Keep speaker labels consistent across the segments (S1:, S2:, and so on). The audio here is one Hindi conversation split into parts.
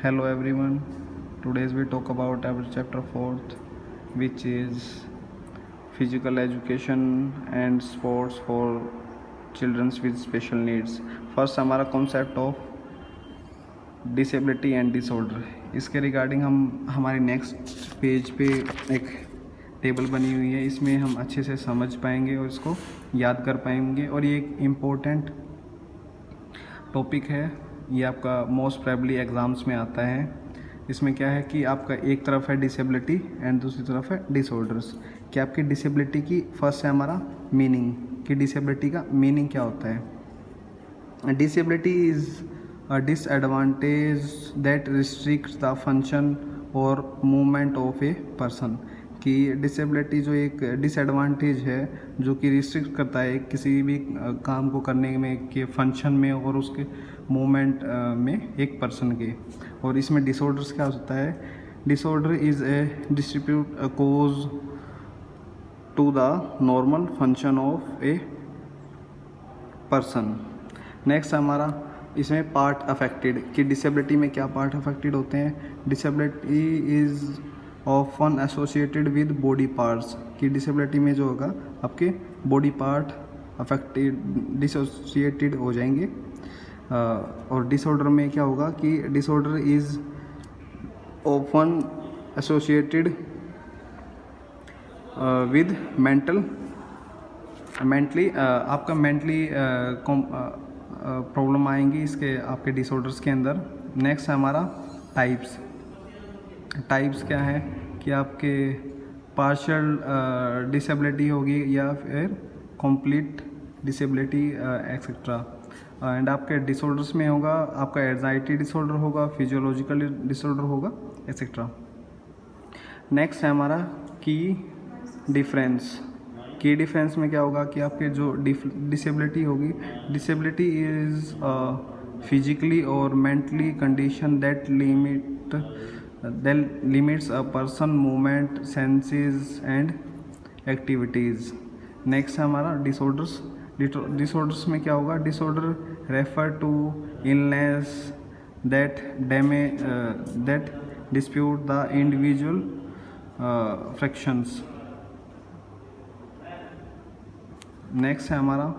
S1: Hello everyone. Today's we talk about our chapter 4th, which is physical education and sports for children with special needs. First हमारा concept of disability and disorder. इसके रिगार्डिंग हम हमारे नेक्स्ट पेज पे एक टेबल बनी हुई है, इसमें हम अच्छे से समझ पाएंगे और इसको याद कर पाएंगे। और ये एक इम्पोर्टेंट टॉपिक है, ये आपका मोस्ट प्रोबेबली एग्ज़ाम्स में आता है। इसमें क्या है कि आपका एक तरफ है डिसेबिलिटी एंड दूसरी तरफ है डिसऑर्डर्स। कि आपकी डिसेबिलिटी की फर्स्ट है हमारा मीनिंग, कि डिसेबिलिटी का मीनिंग क्या होता है। Disability is a disadvantage that restricts the function और मूवमेंट ऑफ ए पर्सन। कि डिसेबिलिटी जो एक डिसएडवांटेज है जो कि रिस्ट्रिक्ट करता है किसी भी काम को करने में, के फंक्शन में और उसके मूवमेंट में एक पर्सन के। और इसमें डिसऑर्डर्स क्या होता है? Disorder is a distribute cause to the normal function of a person. Next हमारा इसमें पार्ट अफेक्टेड, कि डिसेबिलिटी में क्या पार्ट अफेक्टेड होते हैं। Disability is often associated with body parts, कि डिसेबिलिटी में जो होगा आपके बॉडी पार्ट अफेक्टेड डिसोसिएटेड हो जाएंगे। और डिसऑर्डर में क्या होगा कि disorder is often associated with mentally आपका मेंटली प्रॉब्लम आएंगी इसके आपके डिसऑर्डर्स के अंदर। नेक्स्ट है हमारा टाइप्स। टाइप्स क्या है कि आपके पार्शियल डिसेबिलिटी होगी या फिर कंप्लीट डिसेबिलिटी एक्सेट्रा। एंड आपके डिसऑर्डर्स में होगा आपका एंजाइटी डिसऑर्डर होगा, फिजियोलॉजिकल डिसऑर्डर होगा एक्सेट्रा। नेक्स्ट है हमारा की डिफरेंस। की डिफरेंस में क्या होगा कि आपके जो डिसेबिलिटी होगी, डिसेबिलिटी इज़ फिजिकली और mentally condition that limits a person movement, senses and activities. Next है हमारा डिसऑर्डर्स। डिसऑर्डर्स में क्या होगा? Disorder refer to illness that dispute the individual fractions. Next है हमारा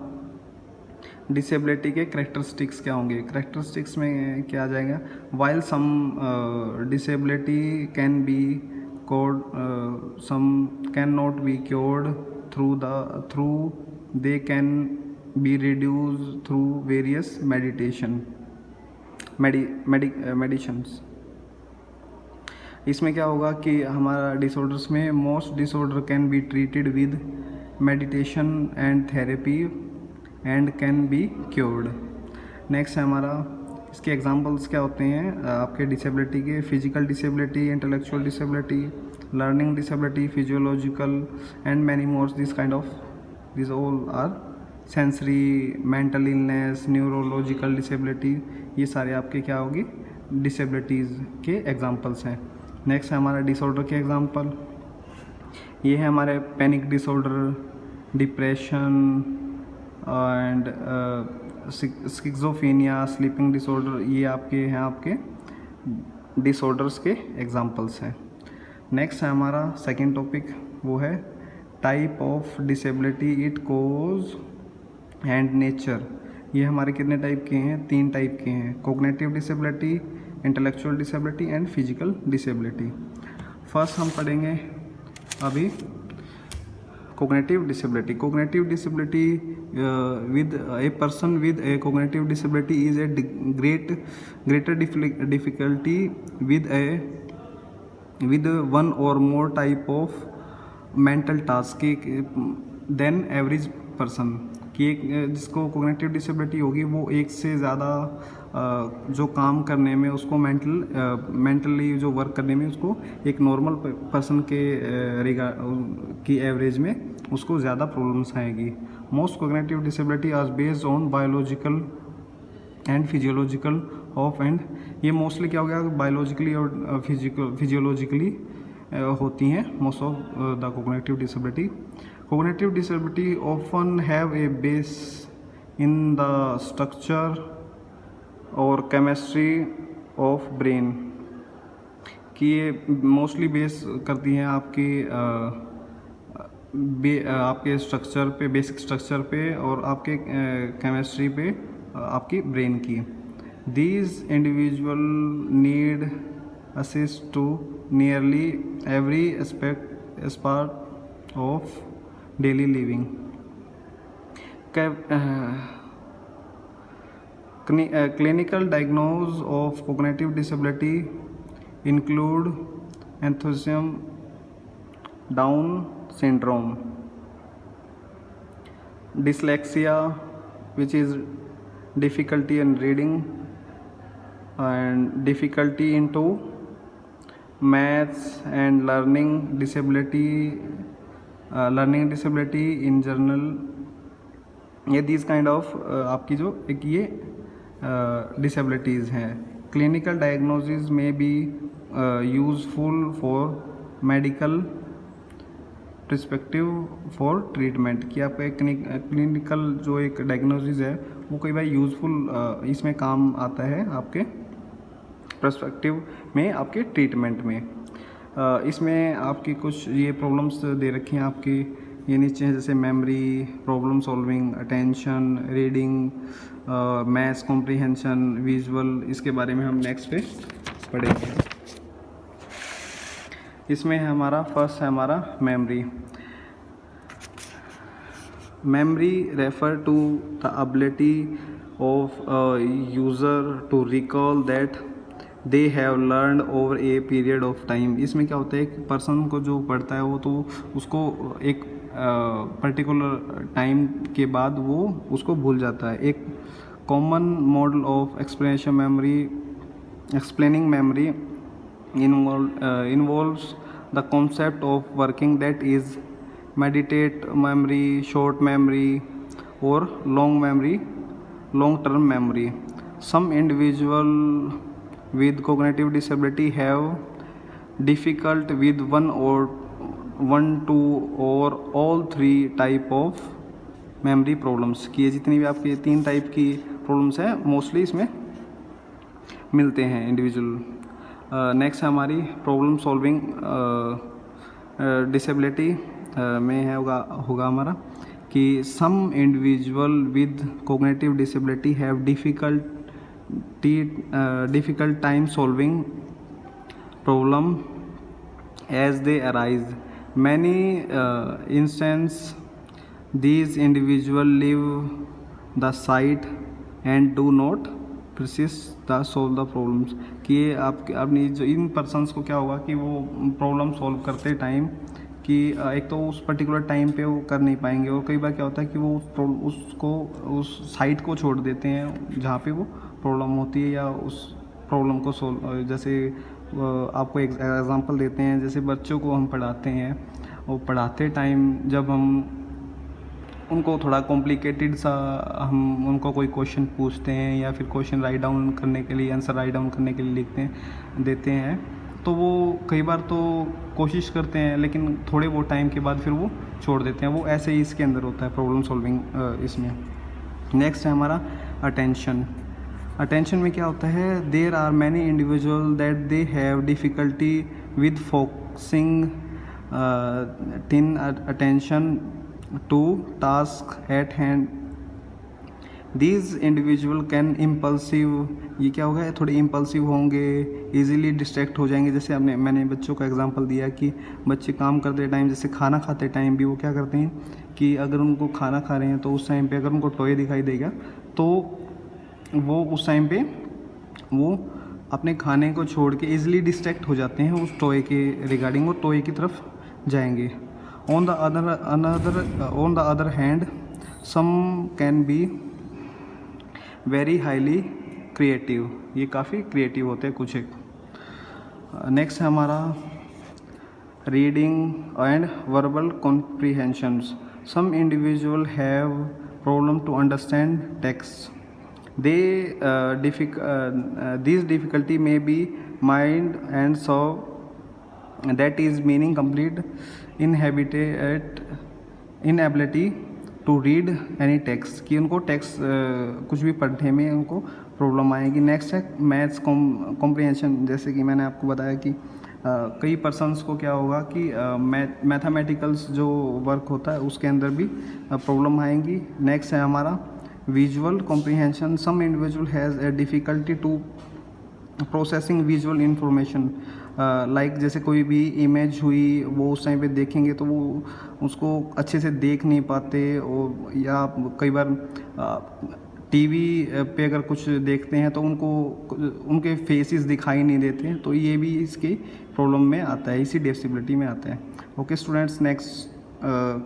S1: डिसेबिलिटी के करेक्टरिस्टिक्स क्या होंगे। करेक्टरिस्टिक्स में क्या आ जाएगा? While some disability can be cured, some can not be cured through they can be reduce through various medicines. इसमें क्या होगा कि हमारा डिसऑर्डर्स में most disorder can be treated with meditation and therapy and can be cured. Next है हमारा इसके एग्जांपल्स क्या होते हैं आपके डिसेबिलिटी के। Physical disability, intellectual disability, learning disability, physiological and many mores. This all are sensory, mental illness, neurological disability. ये सारे आपके क्या होगी? डिसेबिलिटीज़ के एग्जांपल्स हैं। नेक्स्ट है हमारा डिसऑर्डर के एग्जांपल। ये है हमारे panic disorder, depression and schizophrenia, sleeping disorder. ये आपके हैं आपके डिसऑर्डर्स के एग्जांपल्स हैं। नेक्स्ट है हमारा सेकंड टॉपिक, वो है type of disability, it cause and nature. ये हमारे कितने टाइप के हैं? 3 टाइप के हैं। Cognitive disability, intellectual disability and physical disability. First हम पढ़ेंगे अभी cognitive disability. Cognitive disability with a person with a cognitive disability is a greater difficulty with one or more type of mental task than average person। कि एक जिसको कोग्निटिव डिसेबिलिटी होगी वो एक से ज़्यादा जो काम करने में उसको मेंटली जो वर्क करने में उसको एक नॉर्मल पर्सन की एवरेज में उसको ज़्यादा प्रॉब्लम्स आएगी। Most cognitive disability are based on biological and physiological of and. ये मोस्टली क्या हो गया? बायोलॉजिकली और फिजियोलॉजिकली होती हैं most of the cognitive disability. Cognitive disability often have a base in the structure or chemistry of brain कि ये मोस्टली बेस करती हैं आपके स्ट्रक्चर पे, बेसिक स्ट्रक्चर पे और आपके केमिस्ट्री पे, आपकी ब्रेन की। These individual need assist to nearly every aspect of daily living. Clinical diagnosis of cognitive disability include autism, Down syndrome, dyslexia, which is difficulty in reading, and difficulty into maths, and learning disability in general। ये these kind of आपकी जो एक ये डिसेबिलिटीज़ हैं। क्लिनिकल डायग्नोसिस में B useful for medical perspective for treatment, कि आपका एक क्लिनिकल जो एक डायग्नोसिस है वो कई बार यूज़फुल इसमें काम आता है आपके पर्सपेक्टिव में, आपके ट्रीटमेंट में। इसमें आपकी कुछ ये प्रॉब्लम्स दे रखी हैं आपकी, ये नीचे हैं, जैसे memory, problem solving, attention, reading, maths comprehension, visual. इसके बारे में हम नेक्स्ट पे पढ़ेंगे। इसमें है हमारा फर्स्ट है हमारा memory. Memory refer to the ability of user to recall that they have learn over a period of time. इसमें क्या होता है, एक पर्सन को जो पढ़ता है वो तो उसको एक पर्टिकुलर टाइम के बाद वो उसको भूल जाता है। एक common model of explaining memory involves the concept of working that is meditate memory, short memory और long term memory. Some individual with cognitive disability have difficult with one, two or all three type of memory problems। कि ये जितनी भी आपकी 3 टाइप की प्रॉब्लम्स हैं मोस्टली इसमें मिलते हैं इंडिविजुअल। नेक्स्ट है हमारी प्रॉब्लम सॉल्विंग डिसेबिलिटी में है होगा हमारा कि some individual with cognitive disability have difficult time solving problem as they arise. Many instances these individuals leave the site and do not persist to solve the problems। कि ये अपनी जो इन पर्सनस को क्या होगा कि वो प्रॉब्लम सॉल्व करते टाइम कि एक तो उस पर्टिकुलर टाइम पे वो कर नहीं पाएंगे, और कई बार क्या होता है कि वो उस साइट को छोड़ देते हैं जहाँ पे वो प्रॉब्लम होती है, या उस प्रॉब्लम को सोल्व। जैसे आपको एक एग्जांपल देते हैं, जैसे बच्चों को हम पढ़ाते हैं और पढ़ाते टाइम जब हम उनको थोड़ा कॉम्प्लिकेटेड सा हम उनको कोई क्वेश्चन पूछते हैं या फिर क्वेश्चन राइट डाउन करने के लिए, आंसर राइट डाउन करने के लिए देते हैं, तो वो कई बार तो कोशिश करते हैं लेकिन थोड़े वो टाइम के बाद फिर वो छोड़ देते हैं। वो ऐसे ही इसके अंदर होता है प्रॉब्लम सॉल्विंग इसमें। नेक्स्ट है हमारा अटेंशन। अटेंशन में क्या होता है, there are many individual that they have difficulty with focusing tin attention to task at hand. These individual can impulsive, ये क्या होगा, थोड़े इम्पल्सिव होंगे, इजीली डिस्ट्रैक्ट हो जाएंगे। जैसे मैंने बच्चों का एग्जांपल दिया कि बच्चे काम करते टाइम, जैसे खाना खाते टाइम भी वो क्या करते हैं कि अगर उनको खाना खा रहे हैं तो उस टाइम पे अगर उनको टॉय दिखाई देगा तो वो उस टाइम पे वो अपने खाने को छोड़ के इजीली डिस्ट्रैक्ट हो जाते हैं उस टॉय के रिगार्डिंग, वो टॉय की तरफ जाएंगे। On the other hand some can be very highly creative, ये काफ़ी क्रिएटिव होते हैं कुछ एक। नेक्स्ट है हमारा reading and verbal comprehensions. Some individual have problem to understand text. These difficulty may be mind and so that is meaning complete inability to read any text, कि उनको टेक्स्ट कुछ भी पढ़ने में उनको प्रॉब्लम आएगी। नेक्स्ट है मैथ्स कॉम्प्रीहेंशन। जैसे कि मैंने आपको बताया कि कई पर्सन्स को क्या होगा कि मैथमेटिकल्स जो वर्क होता है उसके अंदर भी प्रॉब्लम आएंगी। नेक्स्ट है हमारा visual comprehension. Some individual has a difficulty to processing visual information. Like जैसे कोई भी इमेज हुई वो उस टाइम पे देखेंगे तो वो उसको अच्छे से देख नहीं पाते, और या कई बार टीवी पे अगर कुछ देखते हैं तो उनको उनके फेसेस दिखाई नहीं देते हैं, तो ये भी इसके प्रॉब्लम में आता है, इसी डिसेबिलिटी में आता है। ओके स्टूडेंट्स, नेक्स्ट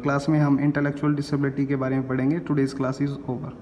S1: क्लास में हम इंटेलेक्चुअल डिसेबिलिटी के बारे में पढ़ेंगे। Today's class is over.